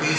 30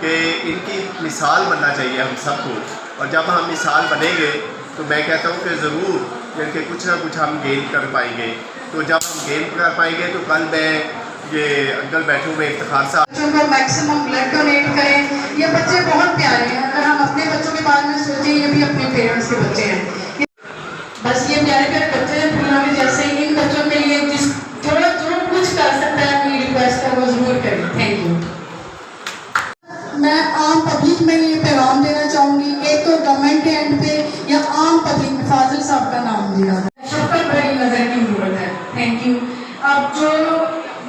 کہ ان کی مثال بننا چاہیے ہم سب کو، اور جب ہم مثال بنیں گے تو میں کہتا ہوں کہ ضرور کہ کچھ نہ کچھ ہم گین کر پائیں گے. تو جب ہم گین کر پائیں گے تو کل میں یہ انکل بیٹھے ہوئے افتخار صاحب بچوں کو میکسیمم بلڈ ڈونیٹ کریں. یہ بچے بہت پیارے ہیں، اگر ہم اپنے بچوں کے بارے میں سوچیں یہ بھی اپنے پیرنٹس کے بچے ہیں. بس یہ پیارے پیارے بچے ہیں پھولوں میں جیسے ان بچوں کے لیے جس جو کچھ کر سکتا ہے اپنی ریکویسٹ ہے وہ ضرور کریں. Thank you. میں عام پبلک میں یہ پیغام دینا چاہوں گی، ایک تو گورنمنٹ کے اینڈ پہ یا عام پبلک میں فاضل صاحب کا نام دیا شفقت بھری نظر کی ضرورت ہے. Thank you. اب جو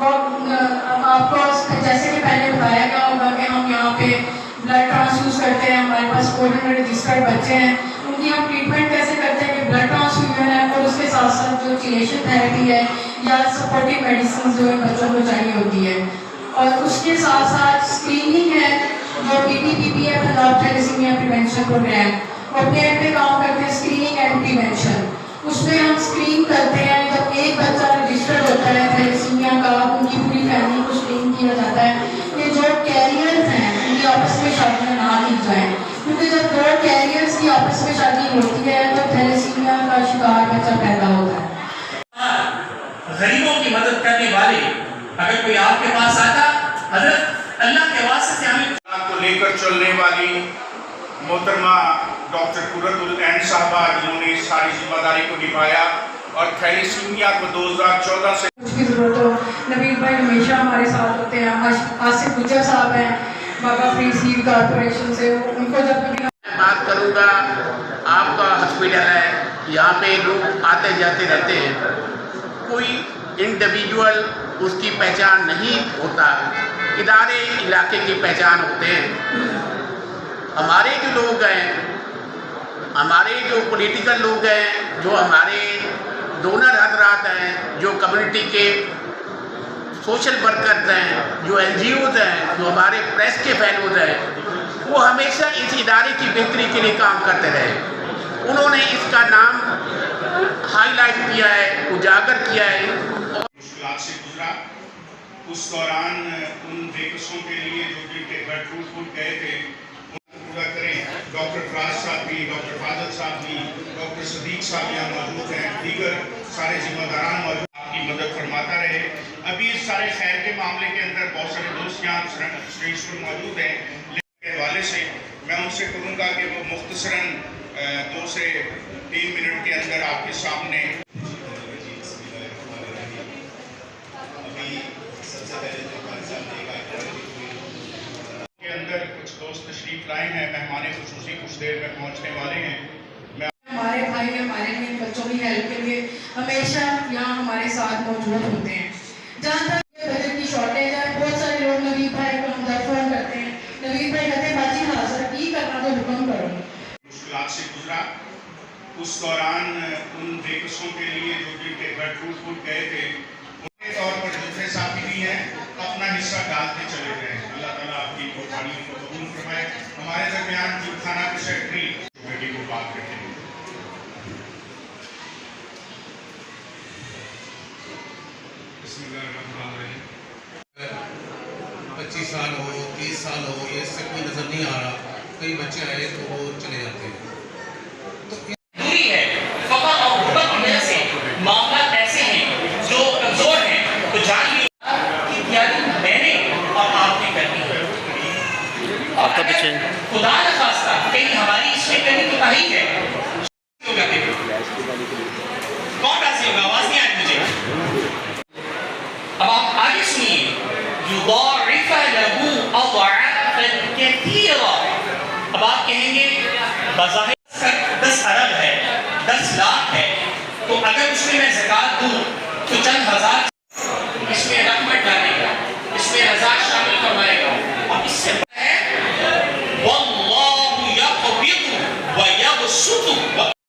آپ کو جیسے کہ پہلے بتایا گیا ہوگا کہ ہم یہاں پہ بلڈ ٹرانسفیوز کرتے ہیں، ہمارے پاس 400 رجسٹرڈ بچے ہیں، ان کی ہم ٹریٹمنٹ کیسے کرتے ہیں کہ بلڈ ٹرانسفیوژن ہے اور اس کے ساتھ ساتھ جو چیلیشن تھراپی ہے یا سپورٹیو میڈیسن جو ان بچوں کو چاہیے ہوتی ہے، اور اس کے ساتھ ساتھ اسکریننگ ہے جو PTPP ہے پنجاب تھیلیسیمیا پریونشن پروگرام، وہ اپنے اینڈ پہ کام کرتے ہیں اسکریننگ اینڈ پریونشن. اس میں ہم اسکرین کرتے ہیں جب ایک بچہ رجسٹرڈ ہوتا ہے تھیلیسیمیا کا، ان کی پوری فیملی کو اسکرین کیا جاتا ہے کہ جو کیریئرز ہیں ان کی آپس میں شادیاں نہ کی جائیں، کیونکہ جب 2 کیریئرز کی آپس میں شادی ہوتی ہے تو تھیلیسیمیا کا شکار بچہ پیدا ہوتا ہے. غریبوں کی مدد کرنے والے اگر کوئی آپ کے پاس آتا، حضرت اللہ کے واسطے سے ہمیں کو لے کر چلنے والی محترمہ ڈاکٹر قرۃ العین صاحبہ جنہوں نے اس ساری ذمہ داری کو نبھایا اور تھیلیسیمیا کو 2014 سے کچھ کی ضرورت ہو. نوید بھائی ہمیشہ ہمارے ساتھ ہوتے ہیں. آصف گجر صاحب ہیں بابا فری سیڈ کارپوریشن سے، ان کو جب کبھی بات کروں گا. آپ کا ہاسپٹل ہے، یہاں پہ لوگ آتے جاتے رہتے ہیں، کوئی انڈیویجول اس کی پہچان نہیں ہوتا، ادارے علاقے کی پہچان ہوتے ہیں. ہمارے جو لوگ ہیں، ہمارے جو پولیٹیکل لوگ ہیں، جو ہمارے ڈونر حضرات ہیں، جو کمیونٹی کے سوشل ورکرز ہیں، جو NGOز ہیں، جو ہمارے پریس کے فیلوز ہیں، وہ ہمیشہ اس ادارے کی بہتری کے لیے کام کرتے رہے. انہوں نے اس کا نام ہائی لائٹ کیا ہے، اجاگر کیا ہے. مشکلات سے گزرا، اس دوران ان بےکسوں کے لیے جو جن کے گھر ٹوٹ پھوٹ گئے تھے پورا کریں. ڈاکٹر فراز صاحب بھی، ڈاکٹر فاضل صاحب بھی، ڈاکٹر صدیق صاحب یہاں موجود ہیں، دیگر سارے ذمہ داران موجود، آپ کی مدد فرماتا رہے. ابھی اس سارے خیر کے معاملے کے اندر بہت سارے دوست یہاں اسٹیج پر موجود ہیں. کے حوالے سے میں ان سے کروں گا کہ وہ مختصراً 2 سے 3 منٹ کے اندر آپ کے سامنے کے اندر کچھ دوست تشریف لائے ہیں، مہمان خصوصی کچھ دیر میں پہنچنے والے ہیں. ہمارے بھائی ہمارے لیے بچوں کی ہیلپ کے لیے ہمیشہ یہاں ہمارے ساتھ موجود ہوتے ہیں. جہاں تک بجٹ کی شارٹیج ہے، بہت سارے لوگ نوید بھائی کو ہم فون کرتے ہیں، نوید بھائی کہتے ہیں باجی حاضر کی کرنا تو حکم کرو. مشکلات سے گزرا، اس دوران ان بےکسوں کے لیے جو جن کے گھر ٹوٹ پھوٹ گئے تھے ان کے طور پر جتنے ساتھی بھی ہیں اپنا حصہ ڈالتے چلے گئے. اللہ تعالیٰ آپ کی قربانیوں کو قبول فرمائے. ہمارے درمیان جو تھانہ کے سیکرٹری کمیٹی کو بات کرتے ہیں. بسم اللہ الرحمن الرحیم. 25 سال ہو، 30 سال ہو، یہ اس سے کوئی نظر نہیں آ رہا. کئی بچے آئے تو وہ چلے جاتے ہیں. تو دوری ہے فقر اور غربت کی وجہ سے معاملات ایسے ہیں جو کمزور ہیں. تو جانیے کہ تیاری میں نے اور آپ نے کرنی ہے. آپ کا پیچھے خدا نخواستہ کہیں ہماری اس میں کمی کوتاہی ہے. کون راضی ہوگا؟ آواز نہیں آئی مجھے. اب آپ آگے سنیے. یضاعف له اضعافا كثيرا. اب آپ کہیں گے بظاہر 10 ارب ہے، 10 لاکھ ہے، تو اگر اس میں زکوٰۃ دوں تو چند ہزار